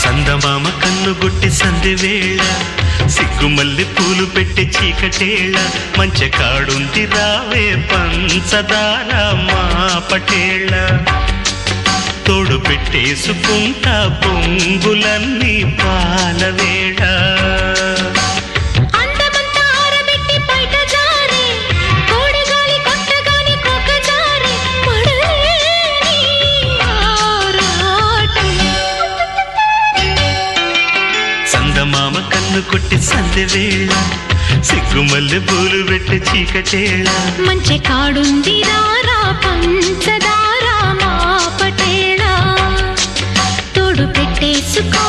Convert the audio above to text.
చందమామ కన్నుగొట్టి సంధి వేళ సిగ్గుమల్లి పూలు పెట్టి చీకటేళ మంచె కాడుంది రావే పంచదార మా పటేళ తోడు పెట్టేసుకుంటా పొంగులన్నీ పాలవేళ చందమామ కన్ను కొట్టి సంధి వేళ సిగ్గుమల్లి పూలు పెట్టి చీకటేళ మంచె కాడుంది రారా పంచదార మా పటేళ తోడు పెట్టేసుకో